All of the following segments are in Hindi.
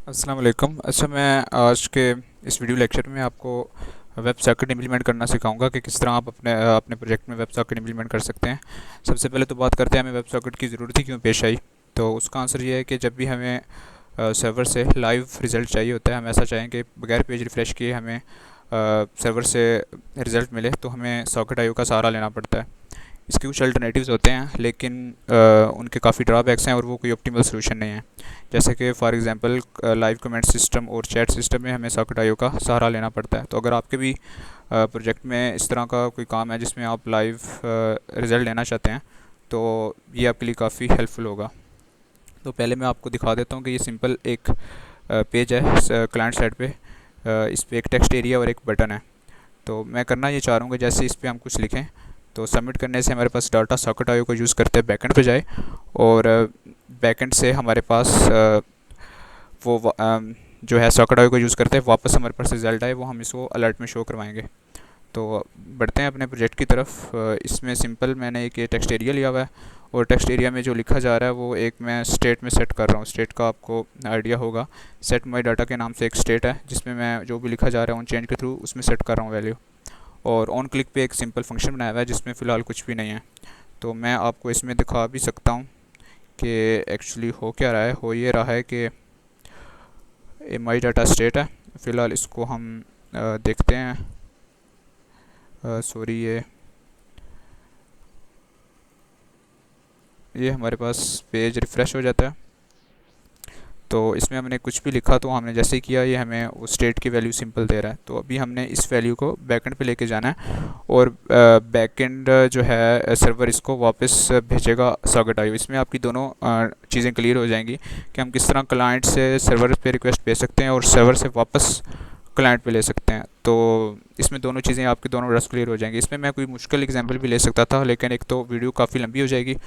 अस्सलाम वालेकुम। अच्छा, मैं आज के इस वीडियो लेक्चर में आपको वेब सॉकेट इम्प्लीमेंट करना सिखाऊंगा कि किस तरह आप अपने प्रोजेक्ट में वेब सॉकेट इम्प्लीमेंट कर सकते हैं। सबसे पहले तो बात करते हैं हमें वेब सॉकेट की ज़रूरत ही क्यों पेश आई। तो उसका आंसर ये है कि जब भी हमें सर्वर से लाइव रिज़ल्ट चाहिए होता है, हम ऐसा चाहें कि बगैर पेज रिफ़्रेश किए हमें सर्वर से रिज़ल्ट मिले, तो हमें सॉकेट आईओ का सहारा लेना पड़ता है। इसके कुछ अल्टरनेटिव्स होते हैं, लेकिन उनके काफ़ी ड्रॉबैक्स हैं और वो कोई ऑप्टिमल सोल्यूशन नहीं है। जैसे कि for example live comment system और चैट सिस्टम में हमें सॉकेट आईओ का सहारा लेना पड़ता है। तो अगर आपके भी प्रोजेक्ट में इस तरह का कोई काम है जिसमें आप लाइव रिज़ल्ट लेना चाहते हैं, तो ये आपके लिए काफ़ी हेल्पफुल होगा। तो पहले मैं आपको दिखा देता हूँ कि ये सिंपल एक पेज है क्लाइंट साइड पे। इस पर एक टेक्स्ट एरिया और एक बटन है। तो मैं करना ये चाह रहा हूँ कि जैसे इस पर हम कुछ लिखें, तो सबमिट करने से हमारे पास डाटा सॉकेट आईओ को यूज़ करते हैं बैकएंड पे जाए, और बैकएंड से हमारे पास जो है सॉकेट आईओ को यूज़ करते हैं वापस हमारे पास रिजल्ट आए, वो हम इसको अलर्ट में शो करवाएंगे। तो बढ़ते हैं अपने प्रोजेक्ट की तरफ। इसमें सिंपल मैंने एक ये टेक्स्ट एरिया लिया हुआ है, और टेक्स्ट एरिया में जो लिखा जा रहा है वो एक मैं स्टेट में सेट कर रहा हूँ। स्टेट का आपको आइडिया होगा, सेट माई डाटा के नाम से एक स्टेट है जिसमें मैं जो भी लिखा जा रहा है उन चेंज के थ्रू उसमें सेट कर रहा हूँ वैल्यू। और ऑन क्लिक पे एक सिंपल फंक्शन बनाया हुआ है जिसमें फ़िलहाल कुछ भी नहीं है। तो मैं आपको इसमें दिखा भी सकता हूँ कि एक्चुअली हो क्या रहा है। हो ये रहा है कि ये माई डाटा स्टेट है। फ़िलहाल इसको हम देखते हैं। सॉरी, ये हमारे पास पेज रिफ़्रेश हो जाता है। तो इसमें हमने कुछ भी लिखा, तो हमने जैसे ही किया ये हमें वो स्टेट की वैल्यू सिंपल दे रहा है। तो अभी हमने इस वैल्यू को बैकएंड पे लेके जाना है, और बैकएंड जो है सर्वर इसको वापस भेजेगा सॉकेट आईओ। इसमें आपकी दोनों चीज़ें क्लियर हो जाएंगी कि हम किस तरह क्लाइंट से सर्वर पे रिक्वेस्ट भेज सकते हैं और सर्वर से वापस क्लाइंट पे ले सकते हैं। तो इसमें दोनों चीज़ें आपकी दोनों रस क्लियर हो जाएंगी। इसमें मैं कोई मुश्किल एग्जांपल भी ले सकता था, लेकिन एक तो वीडियो काफ़ी लंबी हो जाएगी,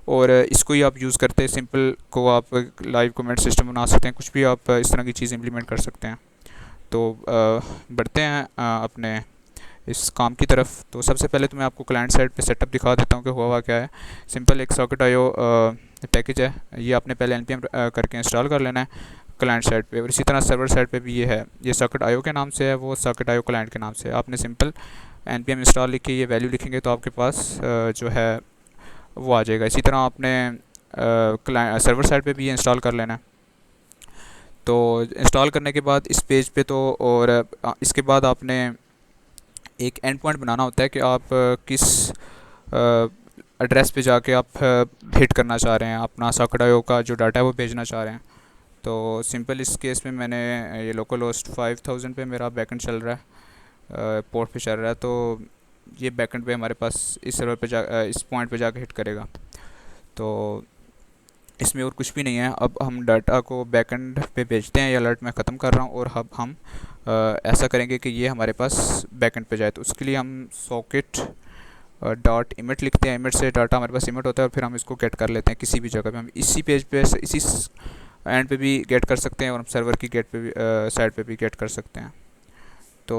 और इसको ही आप यूज़ करते हैं सिंपल को आप लाइव कमेंट सिस्टम बना सकते हैं। कुछ भी आप इस तरह की चीज़ इंप्लीमेंट कर सकते हैं। तो बढ़ते हैं अपने इस काम की तरफ। तो सबसे पहले तो मैं आपको क्लाइंट साइड पे सेटअप दिखा देता हूँ कि हुआ क्या है। सिंपल एक सॉकेट आईओ पैकेज है, ये आपने पहले npm करके इंस्टॉल कर लेना है क्लाइंट साइड पे। और इसी तरह सर्वर साइड पे भी ये है, ये सॉकेट आईओ के नाम से है, वो सॉकेट आईओ क्लाइंट के नाम से है। आपने सिंपल npm इंस्टॉल लिख के ये वैल्यू लिखेंगे तो आपके पास जो है वो आ जाएगा। इसी तरह आपने सर्वर साइड पे भी ये इंस्टॉल कर लेना है। तो इंस्टॉल करने के बाद इस पेज पे तो, और इसके बाद आपने एक एंड पॉइंट बनाना होता है कि आप किस एड्रेस पे जाके आप हिट करना चाह रहे हैं, अपना सॉकेट आईओ का जो डाटा है वो भेजना चाह रहे हैं। तो सिंपल इस केस में मैंने ये लोकल होस्ट 5000 पे मेरा बैकएंड चल रहा है, पोर्ट पे चल रहा है। तो ये बैकएंड पे हमारे पास इस सर्वर पे इस पॉइंट पे जाके हिट करेगा। तो इसमें और कुछ भी नहीं है। अब हम डाटा को बैकएंड पे भेजते हैं, ये अलर्ट मैं ख़त्म कर रहा हूँ, और अब हम ऐसा करेंगे कि ये हमारे पास बैकएंड पे जाए। तो उसके लिए हम सॉकेट डॉट इमिट लिखते हैं। इमिट से डाटा हमारे पास इमिट होता है, और फिर हम इसको गेट कर लेते हैं किसी भी जगह पे। हम इसी पेज पे इसी एंड पे भी गेट कर सकते हैं, और हम सर्वर की गेट पे भी साइड पे भी गेट कर सकते हैं। तो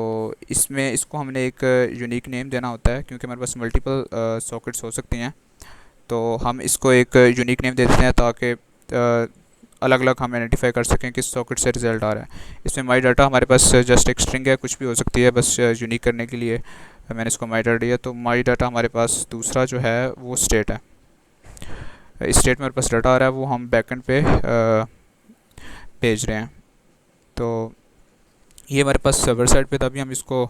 इसमें इसको हमने एक यूनिक नेम देना होता है, क्योंकि हमारे पास मल्टीपल सॉकेट्स हो सकती हैं। तो हम इसको एक यूनिक नेम दे देते हैं ताकि अलग अलग हम आइडेंटिफाई कर सकें किस सॉकेट से रिज़ल्ट आ रहा है। इसमें माई डाटा हमारे पास जस्ट एक स्ट्रिंग है, कुछ भी हो सकती है, बस यूनिक करने के लिए मैंने इसको माई डाटा दिया। तो माई डाटा हमारे पास दूसरा जो है वो स्टेट है। इस स्टेट में हमारे पास डाटा आ रहा है, वो हम बैकएंड पे भेज रहे हैं। तो ये हमारे पास सर्वर साइड पे, तभी हम इसको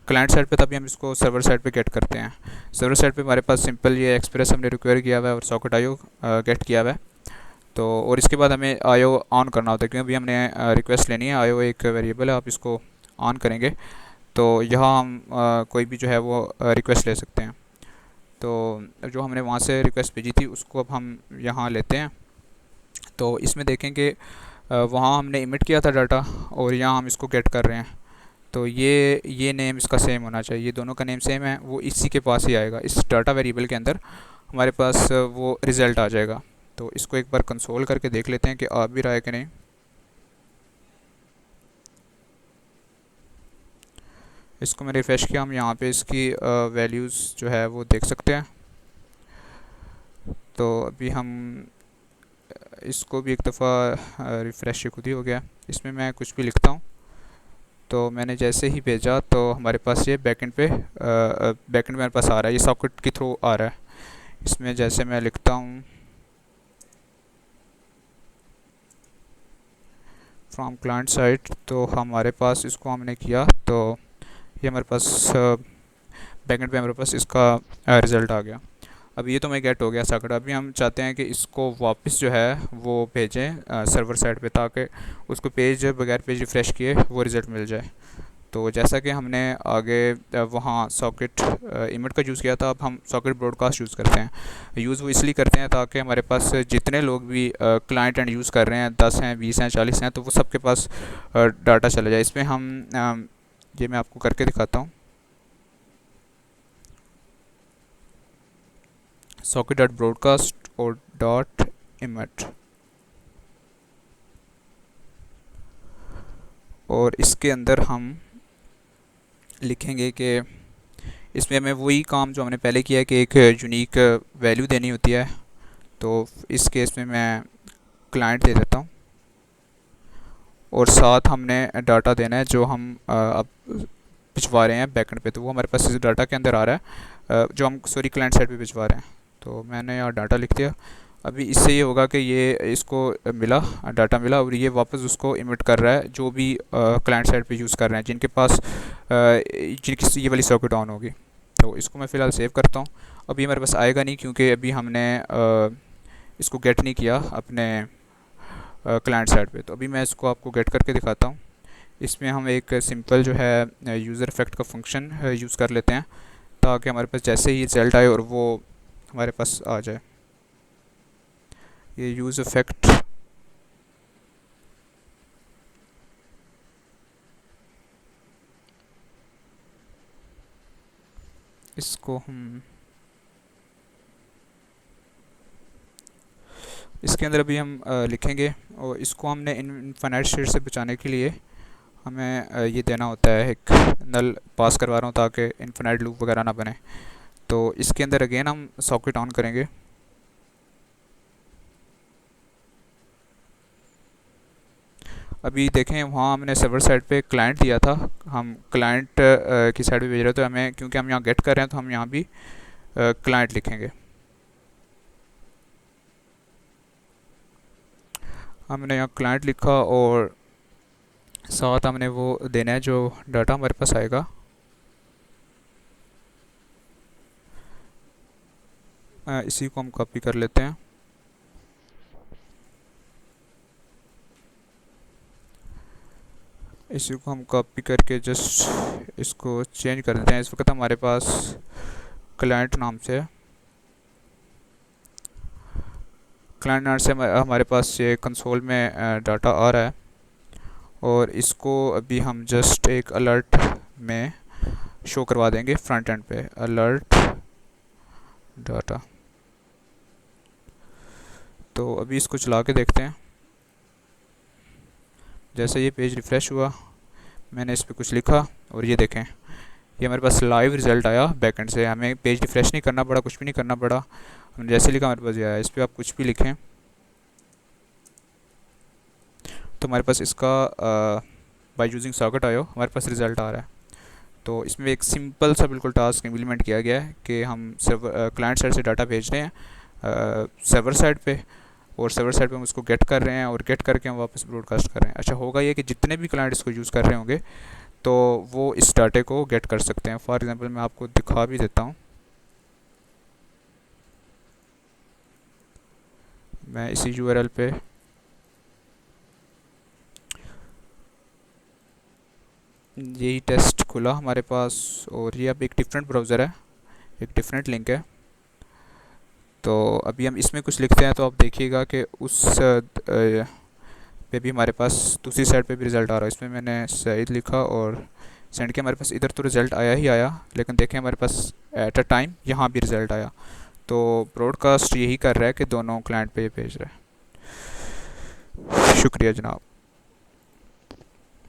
क्लाइंट साइड पे, तभी हम इसको सर्वर साइड पे गेट करते हैं। सर्वर साइड पे हमारे पास सिंपल ये एक्सप्रेस हमने रिक्वायर किया हुआ है, और सॉकेट आईओ गेट किया हुआ है। तो और इसके बाद हमें आईओ ऑन करना होता है, क्योंकि अभी हमने रिक्वेस्ट लेनी है। आईओ एक वेरिएबल है, आप इसको ऑन करेंगे तो यहाँ हम कोई भी जो है वो रिक्वेस्ट ले सकते हैं। तो जो हमने वहाँ से रिक्वेस्ट भेजी थी उसको अब हम यहाँ लेते हैं। तो इसमें देखें कि वहाँ हमने इमिट किया था डाटा, और यहाँ हम इसको गेट कर रहे हैं। तो ये नेम इसका सेम होना चाहिए, ये दोनों का नेम सेम है, वो इसी के पास ही आएगा। इस डाटा वेरिएबल के अंदर हमारे पास वो रिज़ल्ट आ जाएगा। तो इसको एक बार कंसोल करके देख लेते हैं कि आ भी रहा है कि नहीं। इसको मैं रिफ़्रेश किया, हम यहाँ पे इसकी वैल्यूज़ जो है वो देख सकते हैं। तो अभी हम इसको भी एक दफ़ा रिफ़्रेश खुद ही हो गया। इसमें मैं कुछ भी लिखता हूँ तो मैंने जैसे ही भेजा तो हमारे पास ये बैकएंड मेरे पास आ रहा है, ये सॉकेट के थ्रू आ रहा है। इसमें जैसे मैं लिखता हूँ फ्रॉम क्लाइंट साइड, तो हमारे पास इसको हमने किया तो ये हमारे पास बैकएंड पे हमारे पास इसका रिज़ल्ट आ गया। अब ये तो मैं गेट हो गया सॉकेट। अभी हम चाहते हैं कि इसको वापस जो है वो भेजें सर्वर साइड पे, ताकि उसको पेज बगैर पेज रिफ़्रेश किए वो रिज़ल्ट मिल जाए। तो जैसा कि हमने आगे वहाँ सॉकेट इमेट का यूज़ किया था, अब हम सॉकेट ब्रॉडकास्ट यूज़ करते हैं। यूज़ वो इसलिए करते हैं ताकि हमारे पास जितने लोग भी क्लाइंट एंड यूज़ कर रहे हैं, 10 हैं, 20 हैं, 40 हैं, तो वो सबके पास डाटा चला जाए। इसमें हम ये मैं आपको करके दिखाता हूँ। सॉकेट डॉट ब्रॉडकास्ट और डॉट इमेट, और इसके अंदर हम लिखेंगे कि इसमें हमें वही काम जो हमने पहले किया है कि एक यूनिक वैल्यू देनी होती है। तो इस केस में मैं क्लाइंट दे देता हूँ, और साथ हमने डाटा देना है जो हम अब भिजवा रहे हैं बैकएंड पे, तो वो हमारे पास इस डाटा के अंदर आ रहा है जो हम क्लाइंट साइड पे भिजवा रहे हैं। तो मैंने यहाँ डाटा लिख दिया। अभी इससे ये होगा कि ये इसको मिला, डाटा मिला, और ये वापस उसको इमिट कर रहा है जो भी क्लाइंट साइड पे यूज़ कर रहे हैं, जिनके पास जिनकी ये वाली सॉकेट ऑन होगी। तो इसको मैं फ़िलहाल सेव करता हूँ। अभी हमारे पास आएगा नहीं क्योंकि अभी हमने इसको गेट नहीं किया अपने क्लाइंट साइड पे। तो अभी मैं इसको आपको गेट करके दिखाता हूँ। इसमें हम एक सिंपल जो है यूज़र इफेक्ट का फंक्शन यूज़ कर लेते हैं, ताकि हमारे पास जैसे ही रिजल्ट आए और वो हमारे पास आ जाए। ये यूज़ इफेक्ट इसको हम इसके अंदर अभी हम लिखेंगे, और इसको हमने इनफाइनाइट स्टेट से बचाने के लिए हमें ये देना होता है, एक नल पास करवा रहा हूँ ताकि इनफाइनाइट लूप वगैरह ना बने। तो इसके अंदर अगेन हम सॉकेट ऑन करेंगे। अभी देखें वहाँ हमने सर्वर साइड पे क्लाइंट दिया था, हम क्लाइंट की साइड पे भेज रहे हैं, तो हमें क्योंकि हम यहाँ गेट कर रहे हैं तो हम यहाँ भी क्लाइंट लिखेंगे। हमने यहाँ क्लाइंट लिखा और साथ हमने वो देना है जो डाटा हमारे पास आएगा। इसी को हम कॉपी कर लेते हैं। इसी को हम कॉपी करके जस्ट इसको चेंज कर देते हैं। इस वक्त हमारे पास क्लाइंट नाम से हमारे पास ये कंसोल में डाटा आ रहा है, और इसको अभी हम जस्ट एक अलर्ट में शो करवा देंगे फ्रंट एंड पे, अलर्ट डाटा। तो अभी इसको चला के देखते हैं। जैसे ये पेज रिफ़्रेश हुआ, मैंने इस पर कुछ लिखा और ये देखें, ये हमारे पास लाइव रिज़ल्ट आया बैकएंड से। हमें पेज रिफ़्रेश नहीं करना पड़ा, कुछ भी नहीं करना पड़ा, हमने जैसे लिखा हमारे पास ये आया। इस पर आप कुछ भी लिखें तो हमारे पास इसका बाय यूजिंग सॉकेट आयो हमारे पास रिज़ल्ट आ रहा है। तो इसमें एक सिंपल सा बिल्कुल टास्क इम्प्लीमेंट किया गया है कि हम क्लाइंट साइड से डाटा भेज रहे हैं सर्वर साइड पे, और सर्वर साइड पे हम उसको गेट कर रहे हैं, और गेट करके हम वापस ब्रॉडकास्ट कर रहे हैं। अच्छा, होगा ये कि जितने भी क्लाइंट इसको यूज़ कर रहे होंगे तो वो इस डाटे को गेट कर सकते हैं। फॉर एग्जांपल मैं आपको दिखा भी देता हूँ। मैं इसी यूआरएल पे यही टेस्ट खुला हमारे पास, और ये अब एक डिफरेंट ब्राउज़र है, एक डिफरेंट लिंक है। तो अभी हम इसमें कुछ लिखते हैं तो आप देखिएगा कि उस पे भी हमारे पास दूसरी साइड पे भी रिज़ल्ट आ रहा है। इसमें मैंने सईद लिखा और सेंड किया, हमारे पास इधर तो रिज़ल्ट आया ही आया, लेकिन देखें हमारे पास एट अ टाइम यहाँ भी रिज़ल्ट आया। तो ब्रॉडकास्ट यही कर रहा है कि दोनों क्लाइंट पे भेज रहा है। शुक्रिया जनाब।